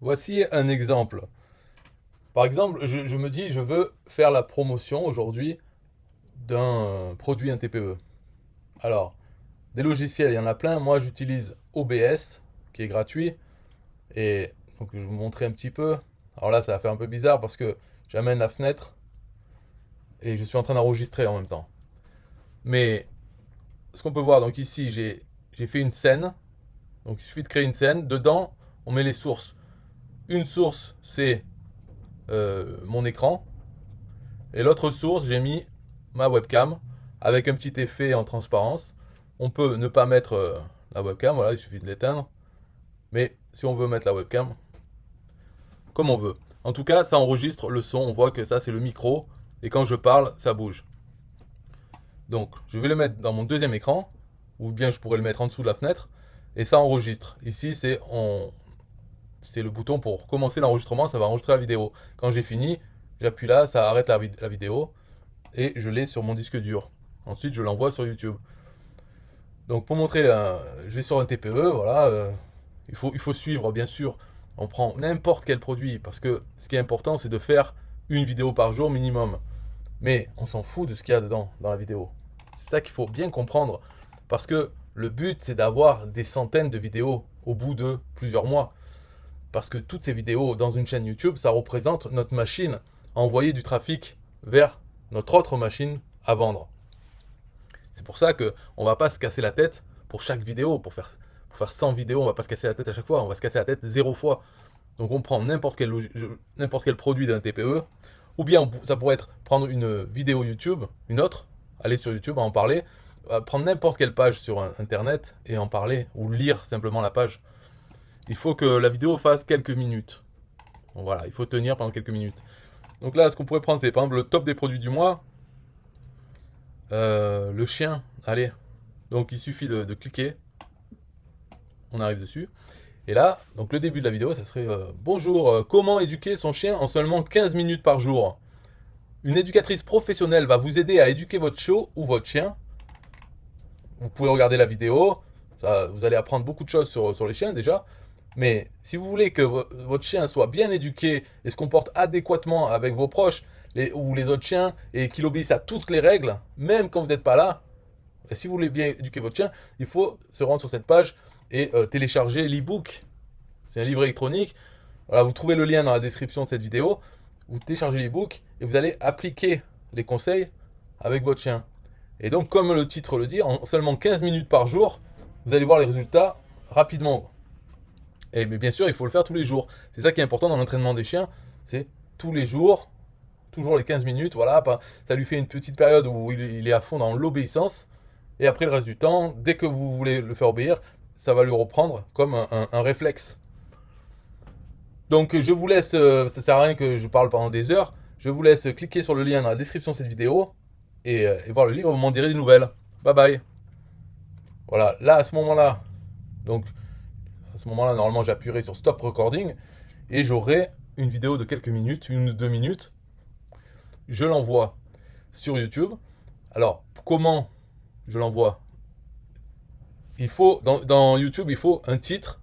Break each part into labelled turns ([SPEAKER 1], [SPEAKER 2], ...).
[SPEAKER 1] Voici un exemple. Par exemple, je me dis, je veux faire la promotion aujourd'hui d'un produit, un TPE. Alors, des logiciels, il y en a plein. Moi, j'utilise OBS, qui est gratuit. Et donc, je vais vous montrer un petit peu. Alors là, ça va faire un peu bizarre parce que j'amène la fenêtre et je suis en train d'enregistrer en même temps. Mais ce qu'on peut voir, donc ici, j'ai fait une scène. Donc, il suffit de créer une scène. Dedans, on met les sources. Une source, c'est mon écran. Et l'autre source, j'ai mis ma webcam avec un petit effet en transparence. On peut ne pas mettre la webcam, voilà, il suffit de l'éteindre. Mais si on veut mettre la webcam, comme on veut. En tout cas, ça enregistre le son. On voit que ça, c'est le micro. Et quand je parle, ça bouge. Donc, je vais le mettre dans mon deuxième écran. Ou bien je pourrais le mettre en dessous de la fenêtre. Et ça enregistre. Ici, c'est le bouton pour commencer l'enregistrement. Ça va enregistrer la vidéo. Quand j'ai fini, j'appuie là, ça arrête la vidéo. Et je l'ai sur mon disque dur. Ensuite, je l'envoie sur YouTube. Donc pour montrer, je vais sur un TPE, voilà, il faut suivre bien sûr. On prend n'importe quel produit parce que ce qui est important, c'est de faire une vidéo par jour minimum. Mais on s'en fout de ce qu'il y a dedans, dans la vidéo. C'est ça qu'il faut bien comprendre parce que le but, c'est d'avoir des centaines de vidéos au bout de plusieurs mois. Parce que toutes ces vidéos dans une chaîne YouTube, ça représente notre machine à envoyer du trafic vers notre autre machine à vendre. C'est pour ça qu'on ne va pas se casser la tête pour chaque vidéo. Pour faire 100 vidéos, on ne va pas se casser la tête à chaque fois. On va se casser la tête 0 fois. Donc on prend n'importe quel produit d'un TPE. Ou bien ça pourrait être prendre une vidéo YouTube, une autre, aller sur YouTube, en parler, prendre n'importe quelle page sur Internet et en parler, ou lire simplement la page. Il faut que la vidéo fasse quelques minutes. Donc voilà, il faut tenir pendant quelques minutes. Donc là, ce qu'on pourrait prendre, c'est par exemple le top des produits du mois. Le chien, allez. Donc il suffit de cliquer, on arrive dessus. Et là, donc le début de la vidéo, ça serait bonjour, comment éduquer son chien en seulement 15 minutes par jour. Une éducatrice professionnelle va vous aider à éduquer votre chiot ou votre chien. Vous pouvez regarder la vidéo, ça, vous allez apprendre beaucoup de choses sur les chiens déjà. Mais si vous voulez que votre chien soit bien éduqué et se comporte adéquatement avec vos proches ou les autres chiens et qu'il obéisse à toutes les règles, même quand vous n'êtes pas là, et si vous voulez bien éduquer votre chien, il faut se rendre sur cette page et télécharger l'e-book. C'est un livre électronique. Voilà, vous trouvez le lien dans la description de cette vidéo. Vous téléchargez l'e-book et vous allez appliquer les conseils avec votre chien. Et donc, comme le titre le dit, en seulement 15 minutes par jour, vous allez voir les résultats rapidement. Et mais bien sûr, il faut le faire tous les jours. C'est ça qui est important dans l'entraînement des chiens, c'est tous les jours, toujours les 15 minutes, voilà, ça lui fait une petite période où il est à fond dans l'obéissance, et après le reste du temps, dès que vous voulez le faire obéir, ça va lui reprendre comme un réflexe. Donc je vous laisse, ça sert à rien que je parle pendant des heures, je vous laisse cliquer sur le lien dans la description de cette vidéo, et voir le livre, vous m'en direz des nouvelles. Bye bye. Voilà, là à ce moment-là, donc à ce moment-là, normalement, j'appuierai sur Stop Recording et j'aurai une vidéo de quelques minutes, 1 ou 2 minutes. Je l'envoie sur YouTube. Alors, comment je l'envoie? Il faut, dans YouTube, il faut un titre,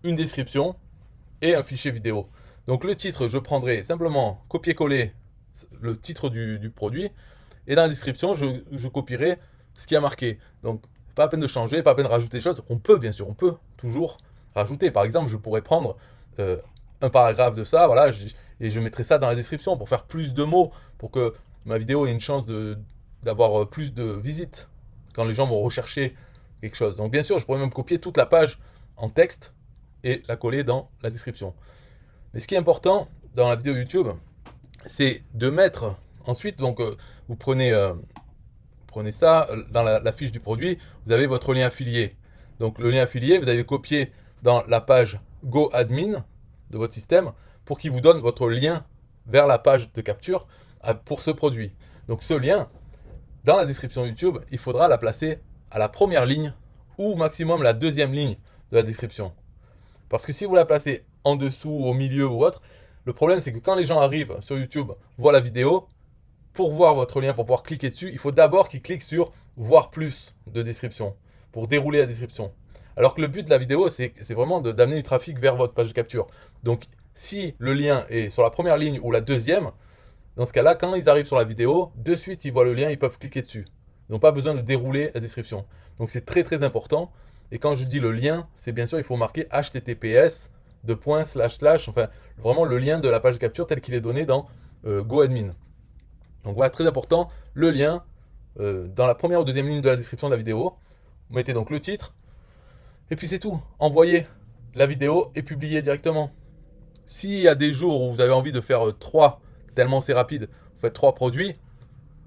[SPEAKER 1] une description et un fichier vidéo. Donc, le titre, je prendrai simplement copier-coller le titre du produit et dans la description, je copierai ce qui a marqué. Donc, pas à peine de changer, pas à peine de rajouter des choses. On peut, bien sûr, on peut toujours rajouter. Par exemple, je pourrais prendre un paragraphe de ça, voilà, et je mettrai ça dans la description pour faire plus de mots, pour que ma vidéo ait une chance d'avoir plus de visites quand les gens vont rechercher quelque chose. Donc, bien sûr, je pourrais même copier toute la page en texte et la coller dans la description. Mais ce qui est important dans la vidéo YouTube, c'est de mettre ensuite, donc vous prenez ça, dans la fiche du produit, vous avez votre lien affilié. Donc le lien affilié, vous allez le copier dans la page GoAdmin de votre système pour qu'il vous donne votre lien vers la page de capture pour ce produit. Donc ce lien, dans la description YouTube, il faudra la placer à la première ligne ou maximum la deuxième ligne de la description. Parce que si vous la placez en dessous, au milieu ou autre, le problème c'est que quand les gens arrivent sur YouTube, voient la vidéo, pour voir votre lien, pour pouvoir cliquer dessus, il faut d'abord qu'ils cliquent sur voir plus de description, pour dérouler la description. Alors que le but de la vidéo, c'est vraiment d'amener du trafic vers votre page de capture. Donc, si le lien est sur la première ligne ou la deuxième, dans ce cas-là, quand ils arrivent sur la vidéo, de suite, ils voient le lien, ils peuvent cliquer dessus. Ils n'ont pas besoin de dérouler la description. Donc, c'est très, très important. Et quand je dis le lien, c'est bien sûr, il faut marquer HTTPS, enfin, vraiment le lien de la page de capture tel qu'il est donné dans GoAdmin. Donc voilà, très important, le lien dans la première ou deuxième ligne de la description de la vidéo. Vous mettez donc le titre, et puis c'est tout. Envoyez la vidéo et publiez directement. S'il y a des jours où vous avez envie de faire 3, tellement c'est rapide, vous faites 3 produits,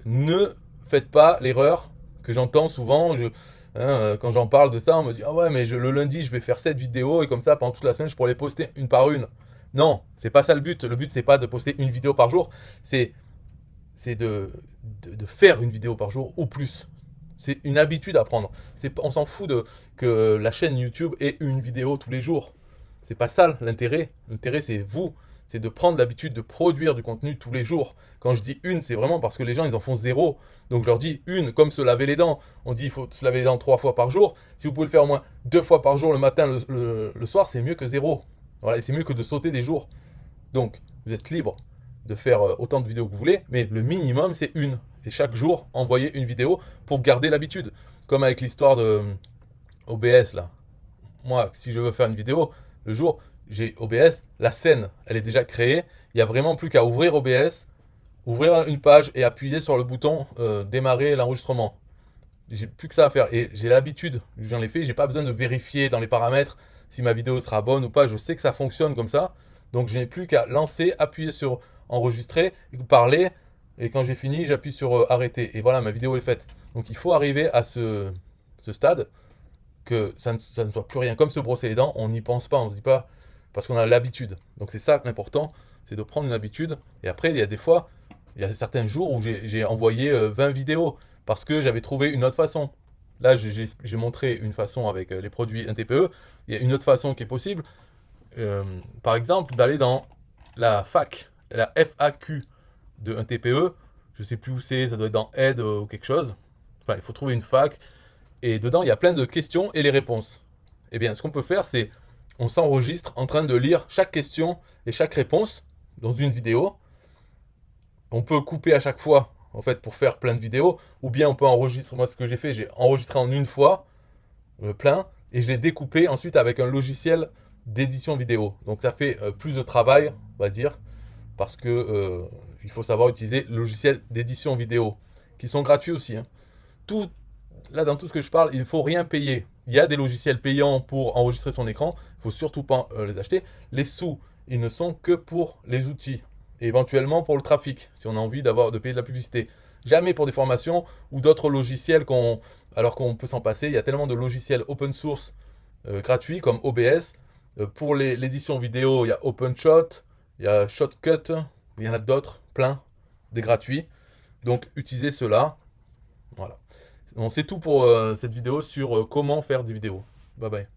[SPEAKER 1] ne faites pas l'erreur que j'entends souvent. Quand j'en parle de ça, on me dit ah ouais, mais le lundi, je vais faire 7 vidéos et comme ça, pendant toute la semaine, je pourrais les poster une par une. Non, c'est pas ça le but. Le but, c'est pas de poster une vidéo par jour, c'est de faire une vidéo par jour ou plus. C'est une habitude à prendre. On s'en fout que la chaîne YouTube ait une vidéo tous les jours. C'est pas ça l'intérêt. L'intérêt, c'est vous. C'est de prendre l'habitude de produire du contenu tous les jours. Quand je dis une, c'est vraiment parce que les gens, ils en font 0. Donc je leur dis une, comme se laver les dents. On dit il faut se laver les dents 3 fois par jour. Si vous pouvez le faire au moins 2 fois par jour, le matin, le soir, c'est mieux que 0. Voilà, c'est mieux que de sauter des jours. Donc, vous êtes libre de faire autant de vidéos que vous voulez, mais le minimum, c'est une. Et chaque jour, envoyez une vidéo pour garder l'habitude. Comme avec l'histoire de OBS, là. Moi, si je veux faire une vidéo, le jour, j'ai OBS, la scène, elle est déjà créée. Il n'y a vraiment plus qu'à ouvrir OBS, ouvrir une page et appuyer sur le bouton démarrer l'enregistrement. J'ai plus que ça à faire. Et j'ai l'habitude, j'en ai fait, j'ai pas besoin de vérifier dans les paramètres si ma vidéo sera bonne ou pas. Je sais que ça fonctionne comme ça. Donc je n'ai plus qu'à lancer, appuyer sur enregistrer, parler. Et quand j'ai fini, j'appuie sur arrêter. Et voilà, ma vidéo est faite. Donc il faut arriver à ce stade que ça ne soit plus rien. Comme se brosser les dents, on n'y pense pas, on ne se dit pas, parce qu'on a l'habitude. Donc c'est ça l'important, c'est de prendre une habitude. Et après, il y a des fois, il y a certains jours où j'ai envoyé 20 vidéos parce que j'avais trouvé une autre façon. Là, j'ai montré une façon avec les produits 1TPE. Il y a une autre façon qui est possible. Par exemple, d'aller dans la FAQ de 1TPE. Je ne sais plus où c'est, ça doit être dans Aide ou quelque chose. Enfin, il faut trouver une fac. Et dedans, il y a plein de questions et les réponses. Eh bien, ce qu'on peut faire, c'est on s'enregistre en train de lire chaque question et chaque réponse dans une vidéo. On peut couper à chaque fois, en fait, pour faire plein de vidéos. Ou bien on peut enregistrer. Moi, ce que j'ai fait, j'ai enregistré en une fois, plein, et je l'ai découpé ensuite avec un logiciel d'édition vidéo. Donc ça fait plus de travail, on va dire, parce que il faut savoir utiliser le logiciel d'édition vidéo, qui sont gratuits aussi. Hein. Là, dans tout ce que je parle, il ne faut rien payer. Il y a des logiciels payants pour enregistrer son écran, il ne faut surtout pas les acheter. Les sous, ils ne sont que pour les outils, et éventuellement pour le trafic, si on a envie de payer de la publicité. Jamais pour des formations ou d'autres logiciels alors qu'on peut s'en passer. Il y a tellement de logiciels open source gratuits comme OBS. Pour l'édition vidéo, il y a OpenShot, il y a Shotcut, il y en a d'autres, plein, des gratuits. Donc utilisez cela. Voilà. Bon, c'est tout pour cette vidéo sur comment faire des vidéos. Bye bye.